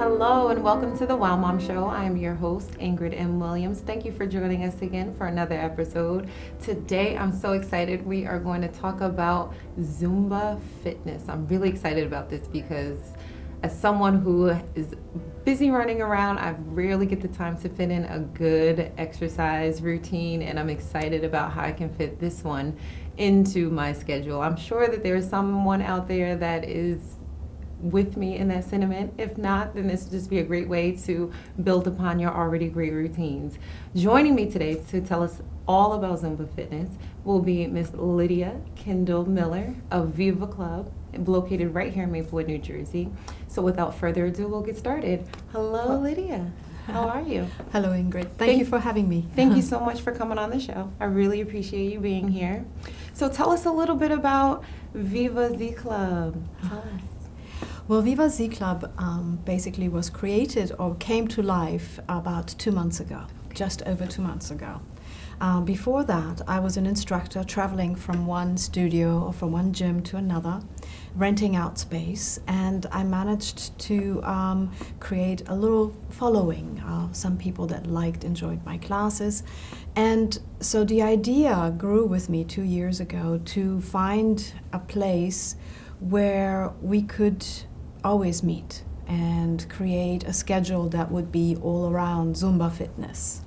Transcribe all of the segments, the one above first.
Hello and welcome to the Wow Mom Show. I am your host, Ingrid M. Williams. Thank you for joining us again for another episode. Today, I'm so excited. We are going to talk about Zumba fitness. I'm really excited about this because as someone who is busy running around, I rarely get the time to fit in a good exercise routine, and I'm excited about how I can fit this one into my schedule. I'm sure that there's someone out there that is with me in that sentiment. If not, then this will just be a great way to build upon your already great routines. Joining me today to tell us all about Zumba fitness will be Miss Lidia Kendall Miller of Viva Club, located right here in Maplewood, New Jersey. So without further ado, we'll get started. Hello, Lidia. How are you? Hello, Ingrid. Thank you for having me. Thank you so much for coming on the show. I really appreciate you being here. So tell us a little bit about Viva Z Club. Tell us. Well, Viva Z Club basically was created or came to life about 2 months ago, just over 2 months ago. Before that, I was an instructor traveling from one studio or from one gym to another, renting out space, and I managed to create a little following. Some people that enjoyed my classes. And so the idea grew with me 2 years ago to find a place where we could always meet and create a schedule that would be all around Zumba fitness.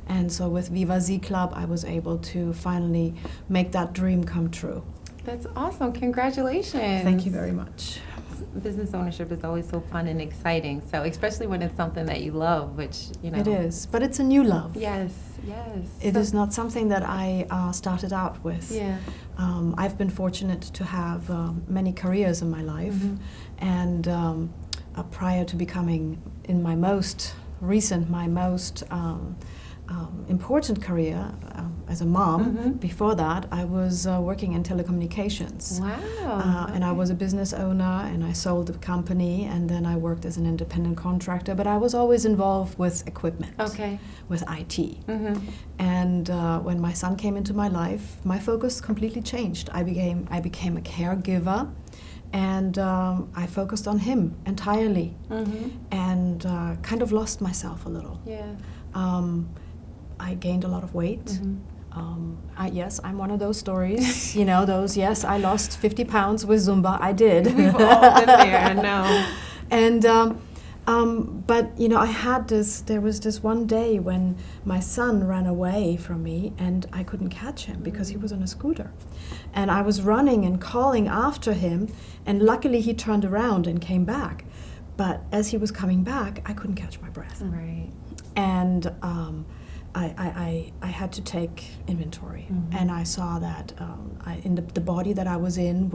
And so with Viva Z Club, I was able to finally make that dream come true. That's awesome. Congratulations. Thank you very much. Business ownership is always so fun and exciting. So especially when it's something that you love, which, you know. It is, but it's a new love. Yes, yes. It is not something that I started out with. Yeah. I've been fortunate to have many careers in my life, Mm-hmm. and prior to becoming in my most important career as a mom. Mm-hmm. Before that, I was working in telecommunications. Wow. And I was a business owner, and I sold the company, and then I worked as an independent contractor, but I was always involved with equipment, Okay. with IT. Mm-hmm. And when my son came into my life, my focus completely changed. I became a caregiver, and I focused on him entirely, Mm-hmm. and kind of lost myself a little. Yeah. I gained a lot of weight. Mm-hmm. Yes, I'm one of those stories, yes, I lost 50 pounds with Zumba. I did. We've all been there, I know. And, but, there was this one day when my son ran away from me and I couldn't catch him because he was on a scooter. And I was running and calling after him, and luckily he turned around and came back. But as he was coming back, I couldn't catch my breath. Right. And I had to take inventory, Mm-hmm. and I saw that in the body that I was in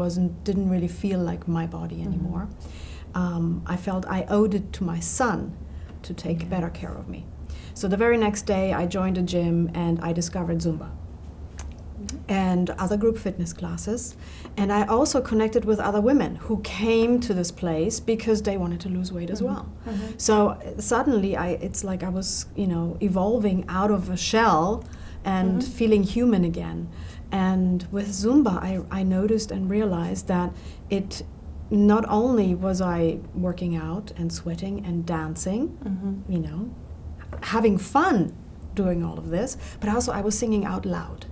didn't really feel like my body anymore. I felt I owed it to my son to take better care of me. So the very next day, I joined a gym and I discovered Zumba and other group fitness classes. And I also connected with other women who came to this place because they wanted to lose weight as well. Mm-hmm. So suddenly it's like I was, evolving out of a shell and feeling human again. And with Zumba, I noticed and realized that it not only was I working out and sweating and dancing, having fun doing all of this, but also I was singing out loud.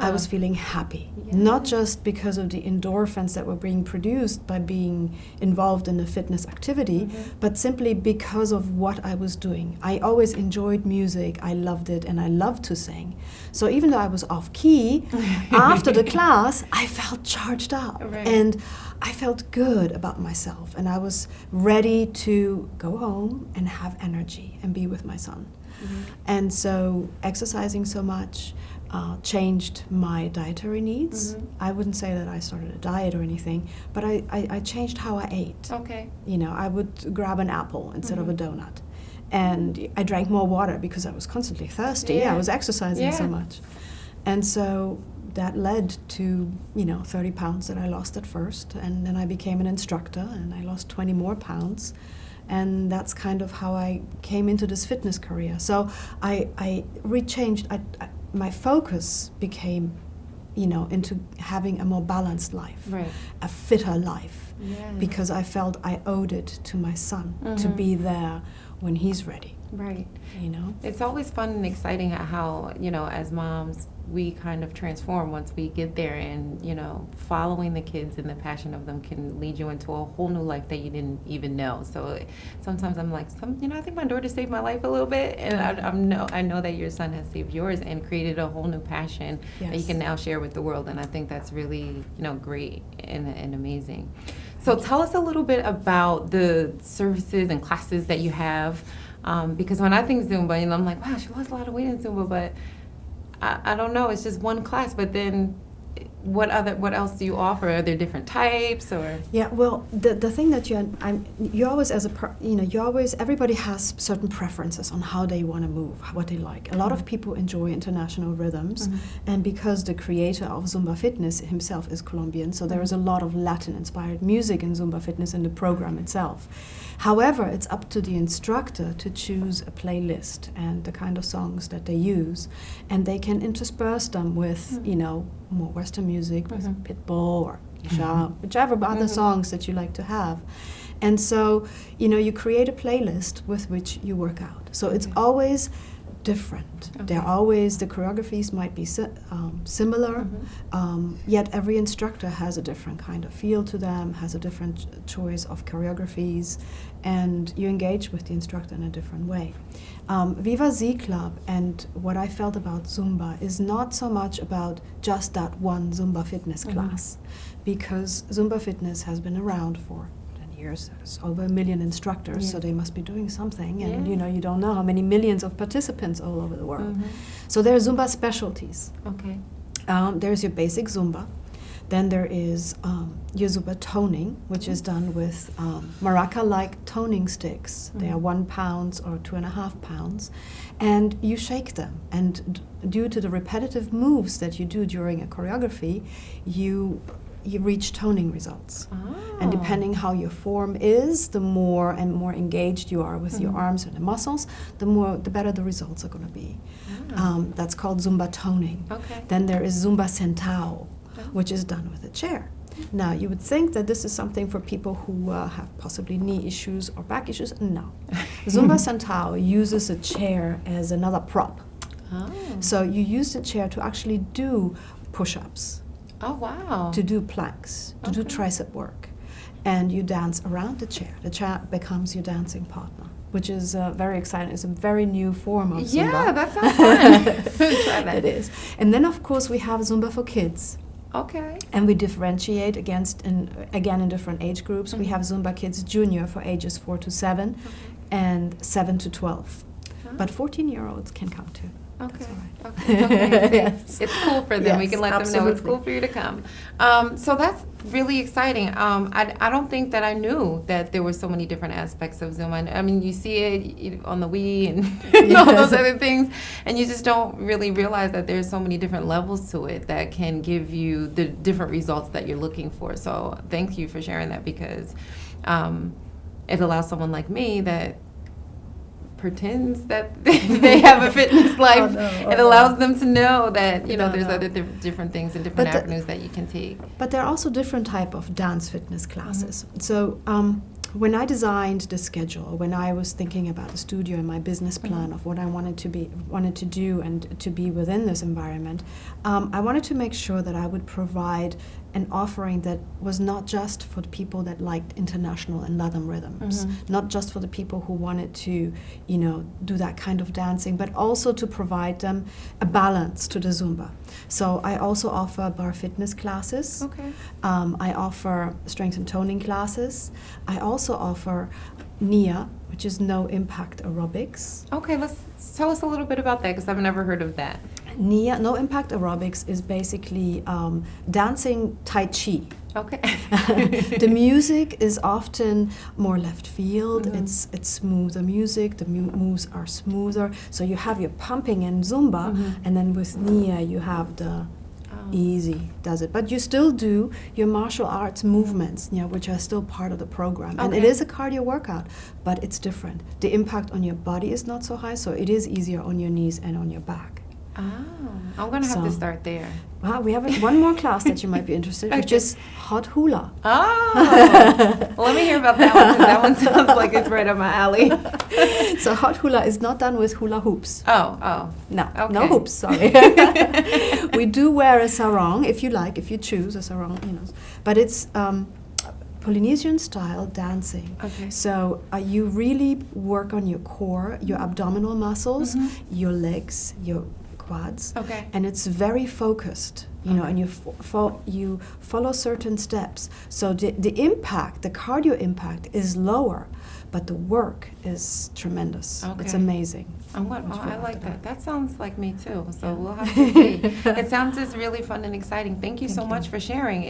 I was feeling happy, not just because of the endorphins that were being produced by being involved in a fitness activity, but simply because of what I was doing. I always enjoyed music, I loved it, and I loved to sing. So even though I was off key, after the class, I felt charged up. Right. And I felt good about myself, and I was ready to go home and have energy and be with my son. And so exercising so much changed my dietary needs. I wouldn't say that I started a diet or anything, but I changed how I ate. Okay. I would grab an apple instead of a donut. And I drank more water because I was constantly thirsty. Yeah. I was exercising so Yeah. much. And so that led to, 30 pounds that I lost at first. And then I became an instructor and I lost 20 more pounds. And that's kind of how I came into this fitness career. So I rechanged, my focus became into having a more balanced life, Right. a fitter life, Yeah. because I felt I owed it to my son to be there when he's ready. Right. It's It's always fun and exciting how, as moms, we kind of transform once we get there, and, following the kids and the passion of them can lead you into a whole new life that you didn't even know. So sometimes I'm like, I think my daughter saved my life a little bit, and I know that your son has saved yours and created a whole new passion that you can now share with the world. And I think that's really, great and amazing. So tell us a little bit about the services and classes that you have. Because when I think Zumba, I'm like, wow, she lost a lot of weight in Zumba, but I don't know, it's just one class. But then what else do you offer? Are there different types, or? Yeah, well, the thing that you always, everybody has certain preferences on how they want to move, what they like. A lot of people enjoy international rhythms, and because the creator of Zumba Fitness himself is Colombian, so there is a lot of Latin-inspired music in Zumba Fitness in the program itself. However, it's up to the instructor to choose a playlist and the kind of songs that they use, and they can intersperse them with, more Western music, with Pitbull or Isha, whichever other songs that you like to have. And so, you create a playlist with which you work out. So it's always different. They're always, the choreographies might be similar, yet every instructor has a different kind of feel to them, has a different choice of choreographies, and you engage with the instructor in a different way. Viva Z Club, and what I felt about Zumba, is not so much about just that one Zumba fitness class, because Zumba fitness has been around for years. There's over 1 million instructors, so they must be doing something, and you don't know how many millions of participants all over the world. So there are Zumba specialties. Okay. There's your basic Zumba. Then there is your Zumba toning, which is done with maraca-like toning sticks. They are 1 pound or 2.5 pounds, and you shake them. And due to the repetitive moves that you do during a choreography, you reach toning results. And depending how your form is, the more and more engaged you are with your arms and the muscles, the better the results are going to be. That's called Zumba toning. Okay. Then there is Zumba sentao, which is done with a chair. Now, you would think that this is something for people who have possibly knee issues or back issues. No. Zumba sentao uses a chair as another prop. So you use the chair to actually do push-ups. Oh, wow. To do planks, to do tricep work. And you dance around the chair. The chair becomes your dancing partner, which is very exciting. It's a very new form of Zumba. Yeah, that sounds fun. Try that. It is. And then, of course, we have Zumba for kids. Okay. And we differentiate again in different age groups. We have Zumba Kids Junior for ages 4 to 7 and 7 to 12. But 14-year-olds can come too. Okay. That's all right. Okay. Yes. It's cool for them. Yes, We can let them know it's absolutely. cool for you to come. So that's really exciting. I don't think that I knew that there were so many different aspects of Zumba. I mean, you see it on the Wii and all those other things, and you just don't really realize that there's so many different levels to it that can give you the different results that you're looking for. So thank you for sharing that, because it allows someone like me that pretends that they have a fitness life. It allows them to know that there's other different things and different avenues that you can take. But there are also different type of dance fitness classes. So when I designed the schedule, when I was thinking about the studio and my business plan of what I wanted to do and to be within this environment, I wanted to make sure that I would provide an offering that was not just for the people that liked international and Latin rhythms, not just for the people who wanted to, do that kind of dancing, but also to provide them a balance to the Zumba. So I also offer bar fitness classes. Okay. I offer strength and toning classes. I also offer NIA, which is no impact aerobics. Okay, tell us a little bit about that, because I've never heard of that. NIA, no impact aerobics, is basically dancing Tai Chi. Okay. The music is often more left field. It's smoother music. The moves are smoother. So you have your pumping in Zumba, and then with NIA you have the easy does it. But you still do your martial arts movements, which are still part of the program. And it is a cardio workout, but it's different. The impact on your body is not so high, so it is easier on your knees and on your back. Oh, I'm going to have to start there. We have one more class that you might be interested in, which is hot hula. Oh, well, let me hear about that one, because that one sounds like it's right up my alley. So hot hula is not done with hula hoops. Oh. No, Okay. no hoops, sorry. We do wear a sarong, if you choose a sarong, but it's Polynesian style dancing. Okay. So you really work on your core, your abdominal muscles, your legs, your quads. Okay. And it's very focused, and you follow certain steps. So the impact, the cardio impact is lower, but the work is tremendous. Okay. It's amazing. I like that. That sounds like me too. So we'll have to see. It sounds just really fun and exciting. Thank you so much for sharing.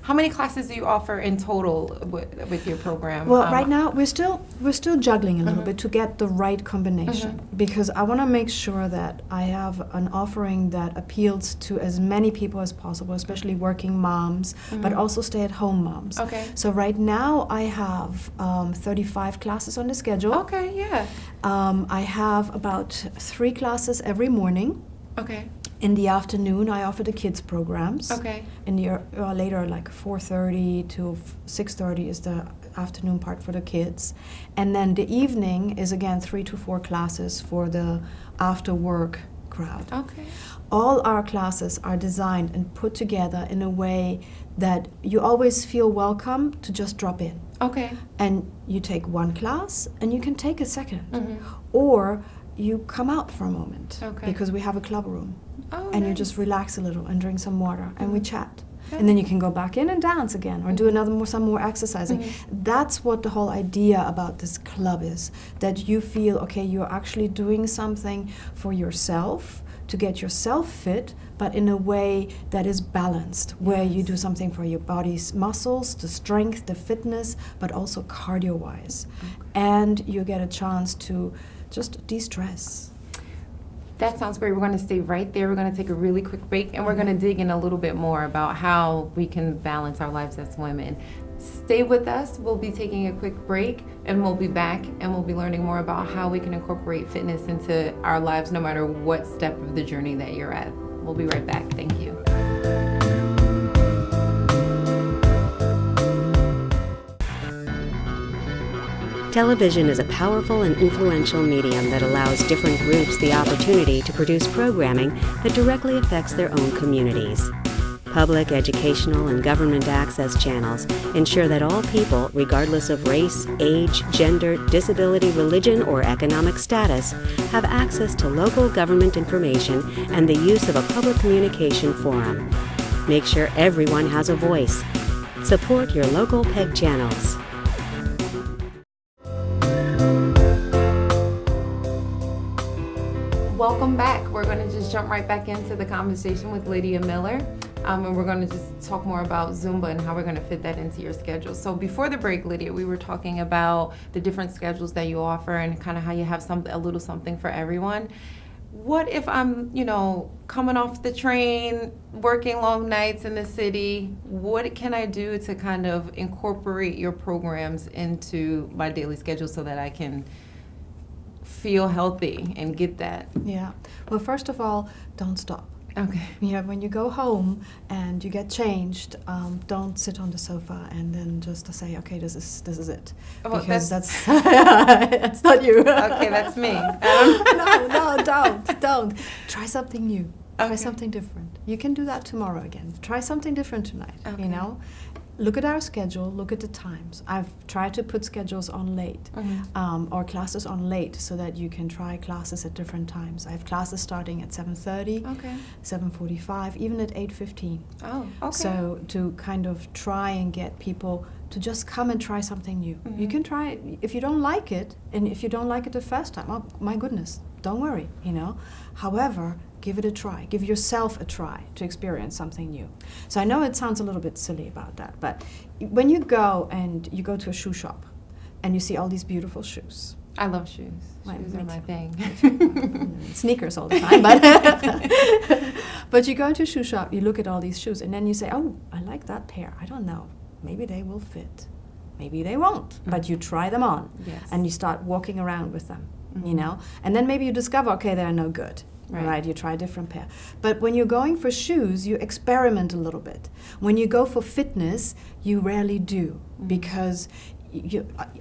How many classes do you offer in total with your program? Well, right now we're still juggling a little bit to get the right combination, because I want to make sure that I have an offering that appeals to as many people as possible, especially working moms, but also stay-at-home moms. Okay. So right now I have 35 classes on the schedule. Okay, yeah. I have about 3 classes every morning. Okay. In the afternoon, I offer the kids programs. Okay. In the later, like 4:30 to 6:30 is the afternoon part for the kids, and then the evening is again 3 to 4 classes for the after work crowd. Okay. All our classes are designed and put together in a way that you always feel welcome to just drop in. Okay. And you take one class and you can take a second, or you come out for a moment, because we have a club room, and you just relax a little and drink some water and we chat. And then you can go back in and dance again, or do some more exercising. That's what the whole idea about this club is, that you feel, okay, you're actually doing something for yourself to get yourself fit, but in a way that is balanced, where you do something for your body's muscles, the strength, the fitness, but also cardio-wise. And you get a chance to just de-stress. That sounds great. We're going to stay right there. We're going to take a really quick break, and we're going to dig in a little bit more about how we can balance our lives as women. Stay with us. We'll be taking a quick break, and we'll be back, and we'll be learning more about how we can incorporate fitness into our lives no matter what step of the journey that you're at. We'll be right back. Thank you. Television is a powerful and influential medium that allows different groups the opportunity to produce programming that directly affects their own communities. Public, educational, and government access channels ensure that all people, regardless of race, age, gender, disability, religion, or economic status, have access to local government information and the use of a public communication forum. Make sure everyone has a voice. Support your local PEG channels. Welcome back. We're going to just jump right back into the conversation with Lidia Miller, and we're going to just talk more about Zumba and how we're going to fit that into your schedule. So before the break, Lidia, we were talking about the different schedules that you offer and kind of how you have a little something for everyone. What if I'm, coming off the train, working long nights in the city? What can I do to kind of incorporate your programs into my daily schedule so that I can feel healthy and get that? Yeah. Well, first of all, don't stop. Okay. When you go home and you get changed, don't sit on the sofa and then just say, okay, this is it, because that's that's not you. Okay, that's me. No, don't. Try something new. Okay. Try something different. You can do that tomorrow again. Try something different tonight. Okay. Look at our schedule, look at the times. I've tried to put schedules on late, or classes on late, so that you can try classes at different times. I have classes starting at 7:30, 7:45, even at 8:15. Oh, okay. So to kind of try and get people to just come and try something new. You can try it. If you don't like it, and if you don't like it the first time, oh my goodness, don't worry, However, give it a try. Give yourself a try to experience something new. So I know it sounds a little bit silly about that, but when you go to a shoe shop and you see all these beautiful shoes. I love shoes. Shoes are my thing. Sneakers all the time, but you go into a shoe shop, you look at all these shoes, and then you say, oh, I like that pair. I don't know. Maybe they will fit. Maybe they won't. But you try them on, and you start walking around with them, and then maybe you discover, okay, they're no good. right? You try a different pair. But when you're going for shoes, you experiment a little bit. When you go for fitness, you rarely do, because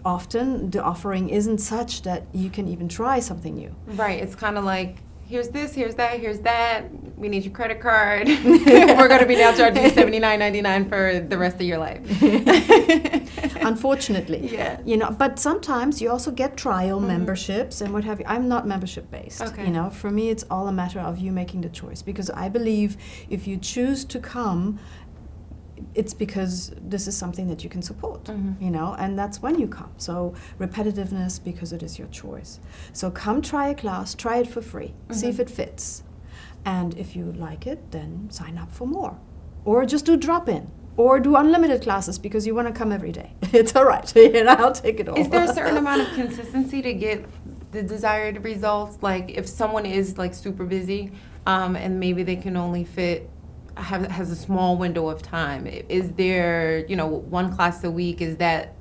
often the offering isn't such that you can even try something new. Right. It's kind of like, here's this, here's that, here's that. We need your credit card. We're going to be now charging you $79.99 for the rest of your life. Unfortunately. Yeah. You know, but sometimes you also get trial memberships and what have you. I'm not membership based. Okay. You know, for me it's all a matter of you making the choice, because I believe if you choose to come, it's because this is something that you can support, you know, and that's when you come. So repetitiveness, because it is your choice. So come try a class, try it for free, see if it fits. And if you like it, then sign up for more. Or just do drop-in. Or do unlimited classes because you want to come every day. It's all right. You know, I'll take it all. Is there a certain amount of consistency to get the desired results? Like if someone is like super busy and maybe they can only has a small window of time, is there, you know, one class a week, is that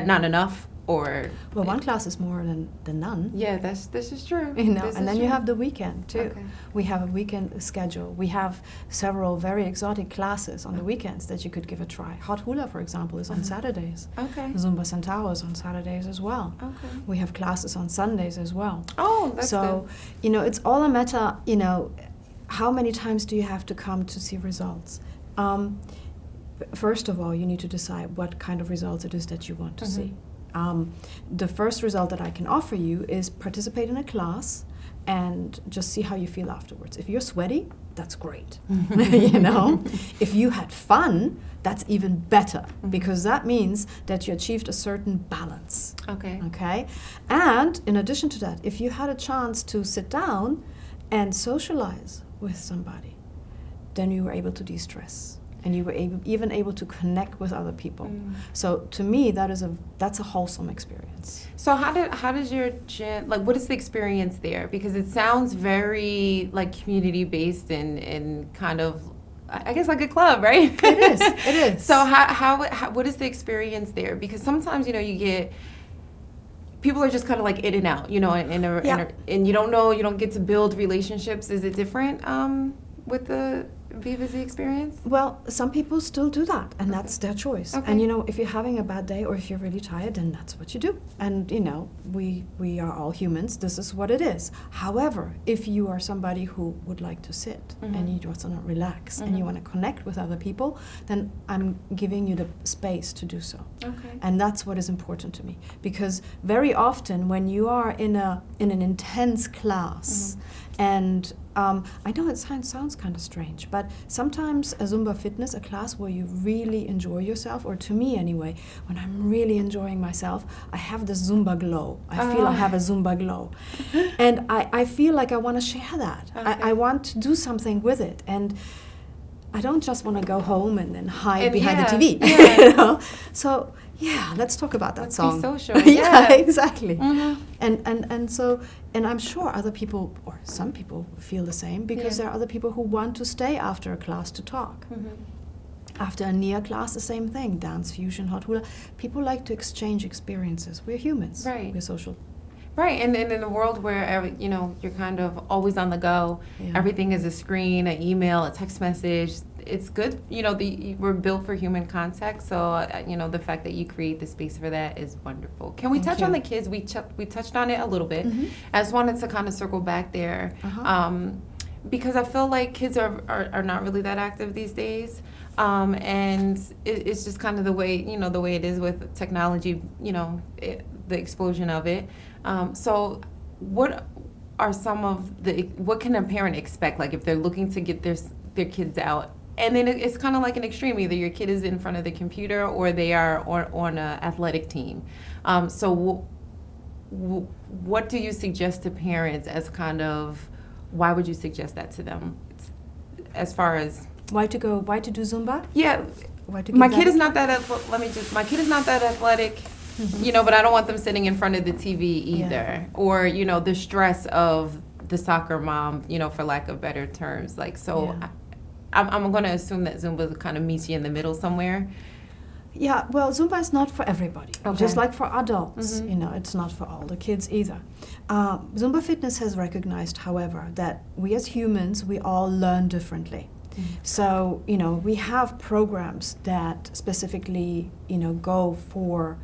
not enough? Or well, one class is more than none. Yeah, this is true. You know, and then you have the weekend too. Okay. We have a weekend schedule. We have several very exotic classes on the weekends that you could give a try. Hot hula, for example, is on Saturdays. Okay. Zumba Centauro is on Saturdays as well. Okay. We have classes on Sundays as well. Oh, that's so, you know, it's all a matter, you know, how many times do you have to come to see results? First of all, you need to decide what kind of results it is that you want to see. The first result that I can offer you is participate in a class and just see how you feel afterwards. If you're sweaty, that's great. You know, if you had fun, that's even better, because that means that you achieved a certain balance. Okay. Okay, and in addition to that, if you had a chance to sit down and socialize with somebody, then you were able to de-stress. And you were even able to connect with other people. So to me, that's a wholesome experience. So how does your gym, like, what is the experience there? Because it sounds very like community based and kind of, I guess, like a club, right? It is. So how what is the experience there? Because sometimes, you know, you get people are just kind of like in and out, you know, and you don't get to build relationships. Is it different with the Viva Z experience? Well, some people still do that, and that's their choice. Okay. And you know, if you're having a bad day or if you're really tired, then that's what you do. And you know, we are all humans. This is what it is. However, if you are somebody who would like to sit and you just want to relax and you want to connect with other people, then I'm giving you the space to do so. Okay. And that's what is important to me, because very often when you are in an intense class, and I know it sounds kind of strange, but sometimes a Zumba fitness, a class where you really enjoy yourself, or to me anyway, when I'm really enjoying myself, I have this Zumba glow. I feel I have a Zumba glow. And I feel like I want to share that. Okay. I want to do something with it. And I don't just want to go home and then hide behind the TV. Yeah. You know? So yeah, let's talk about that Let's song. be social. Yeah, exactly. And I'm sure other people, or some people, feel the same, because there are other people who want to stay after a class to talk. After a near class, the same thing. Dance, fusion, hot hula. People like to exchange experiences. We're humans. Right. We're social. Right, and in a world where you know, you're kind of always on the go, everything is a screen, an email, a text message. It's good, you know. We're built for human contact, so you know, the fact that you create the space for that is wonderful. Can we touch on the kids? We touched on it a little bit. I just wanted to kind of circle back there, because I feel like kids are not really that active these days. And it's just kind of the way it is with technology, you know, the explosion of it. So what are what can a parent expect, like if they're looking to get their kids out? And then it's kind of like an extreme. Either your kid is in front of the computer or they are on an athletic team. So what do you suggest to parents as kind of, why would you suggest that to them as far as why to do Zumba? Yeah, my kid is not that athletic, you know, but I don't want them sitting in front of the TV either, or you know, the stress of the soccer mom, you know, for lack of better terms. Like, so I'm going to assume that Zumba kind of meets you in the middle somewhere. Yeah, well, Zumba is not for everybody. Okay. Just like for adults, it's not for all the kids either. Zumba Fitness has recognized, however, that we as humans, we all learn differently. So, we have programs that specifically, go for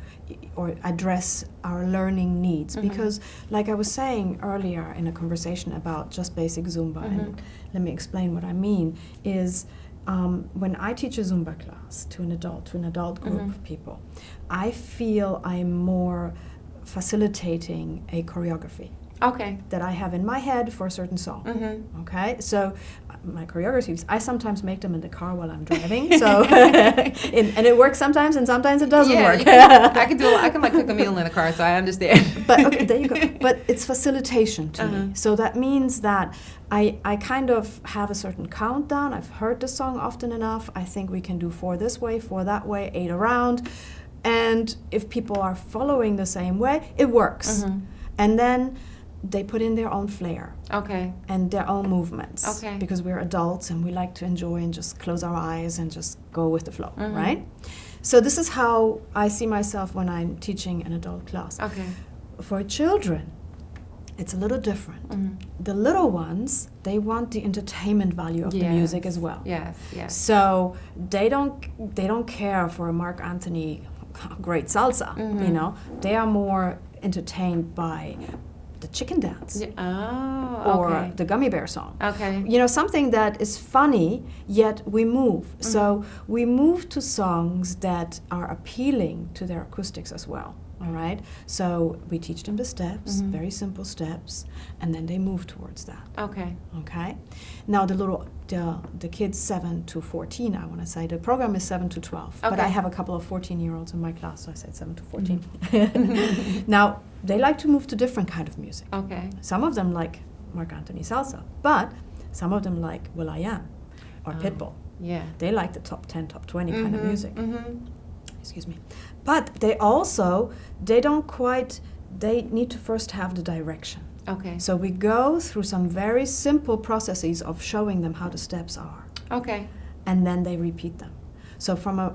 or address our learning needs. Because, like I was saying earlier in a conversation about just basic Zumba, and let me explain what I mean, is when I teach a Zumba class to an adult group of people, I feel I'm more facilitating a choreography. Okay. That I have in my head for a certain song. Okay, so my choreographies, I sometimes make them in the car while I'm driving. So and it works sometimes, and sometimes it doesn't work. I can like cook a meal in the car, so I understand. But okay, there you go. But it's facilitation to me. So that means that I kind of have a certain countdown. I've heard the song often enough. I think we can do 4 this way, 4 that way, 8 around. And if people are following the same way, it works. And then they put in their own flair. Okay. And their own movements. Okay. Because we're adults and we like to enjoy and just close our eyes and just go with the flow, right? So this is how I see myself when I'm teaching an adult class. Okay. For children, it's a little different. The little ones, they want the entertainment value of the music as well. Yes, yes. So they don't care for a Mark Anthony great salsa, They are more entertained by the chicken dance or the gummy bear song. Okay. Something that is funny, yet we move. So we move to songs that are appealing to their acoustics as well. All right. So we teach them the steps, very simple steps, and then they move towards that. Okay. Okay. Now the kids 7 to 14, I want to say the program is 7 to 12, but I have a couple of 14-year-olds in my class, so I said 7 to 14. Now they like to move to different kind of music. Okay. Some of them like Marc Anthony salsa, but some of them like will.i.am or Pitbull. Yeah. They like the top 10, top 20 kind of music. Excuse me. But they need to first have the direction. Okay. So we go through some very simple processes of showing them how the steps are. Okay. And then they repeat them. So from a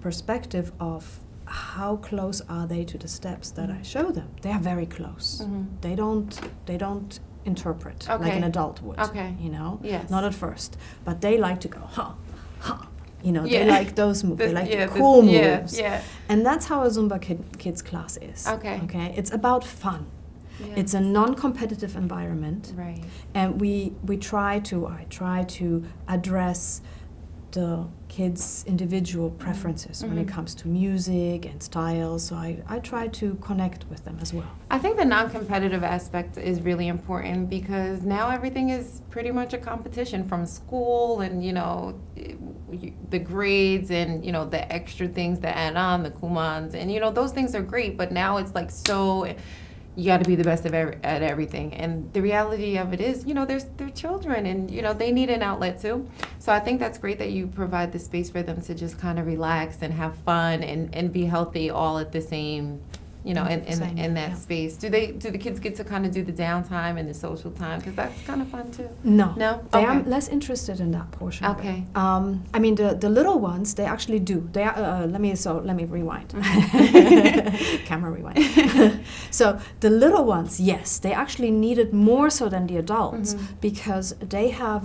perspective of how close are they to the steps that I show them, they are very close. They don't interpret like an adult would. Okay. Yes. Not at first, but they like to go ha. They like those moves. They like the cool moves. Yeah. And that's how a Zumba kids class is. Okay. Okay. It's about fun. Yeah. It's a non-competitive environment. Right. And I try to address the kids' individual preferences when it comes to music and style. So I try to connect with them as well. I think the non-competitive aspect is really important because now everything is pretty much a competition from school and, the grades and, the extra things that add on, the kumans. And, those things are great, but now it's like so... You got to be the best at everything. And the reality of it is, they're children and, they need an outlet too. So I think that's great that you provide the space for them to just kind of relax and have fun and be healthy all at the same, in that space. Do the kids get to kind of do the downtime and the social time? Because that's kind of fun too. No. They Okay. are less interested in that portion. Okay. The little ones, they actually do. They are. Let me rewind. Camera rewind. So the little ones, yes, they actually need it more so than the adults because they have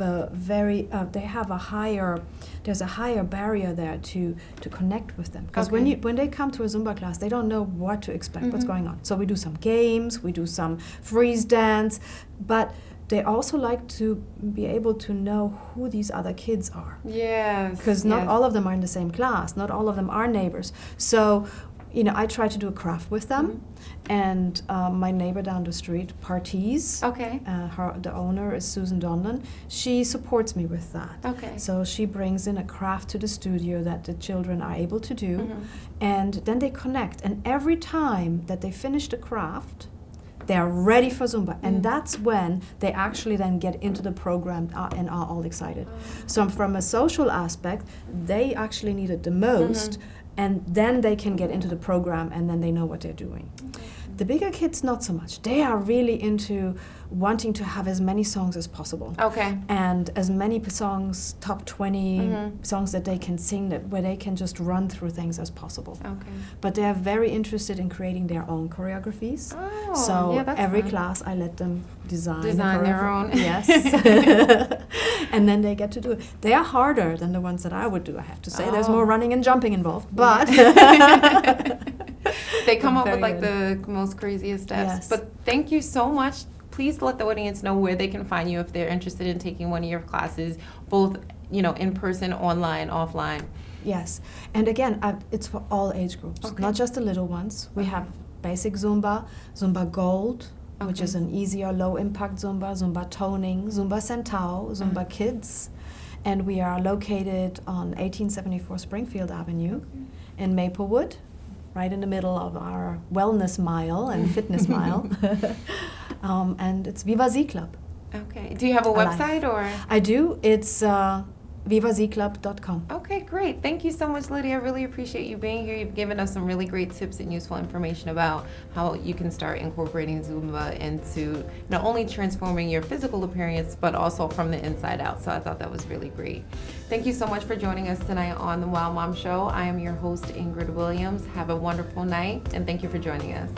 there's a higher barrier there to connect with them. Because when they come to a Zumba class, they don't know what to expect, what's going on. So we do some games, we do some freeze dance, but they also like to be able to know who these other kids are. Yes. Because not all of them are in the same class, not all of them are neighbors. So, I try to do a craft with them. And my neighbor down the street, Parties, the owner is Susan Donlan, she supports me with that. Okay. So she brings in a craft to the studio that the children are able to do, and then they connect. And every time that they finish the craft, they are ready for Zumba. And that's when they actually then get into the program and are all excited. So from a social aspect, they actually need it the most. And then they can get into the program and then they know what they're doing. The bigger kids, not so much. They are really into wanting to have as many songs as possible. Okay. And as many songs, top 20 songs that they can sing, where they can just run through things as possible. Okay. But they are very interested in creating their own choreographies. Oh, so yeah, that's every fun. class I let them design Their own. Yes. And then they get to do it. They are harder than the ones that I would do, I have to say. There's more running and jumping involved, but they come up with Very like good. the most craziest steps. Yes. But thank you so much. Please let the audience know where they can find you if they're interested in taking one of your classes, both, you know, in person, online, offline. Yes, and again, it's for all age groups, Okay. not just the little ones. We have basic Zumba, Zumba Gold, which Okay. is an easier low-impact Zumba, Zumba Toning, Zumba Centao, Zumba Kids, and we are located on 1874 Springfield Avenue in Maplewood, right in the middle of our wellness mile and fitness mile, and it's Viva Z Club. Okay. Do you have a Alive. website or? I do. It's vivazclub.com. Okay, great. Thank you so much, Lidia. I really appreciate you being here. You've given us some really great tips and useful information about how you can start incorporating Zumba into not only transforming your physical appearance, but also from the inside out. So I thought that was really great. Thank you so much for joining us tonight on the Wow Mom Show. I am your host, Ingrid Williams. Have a wonderful night, and thank you for joining us.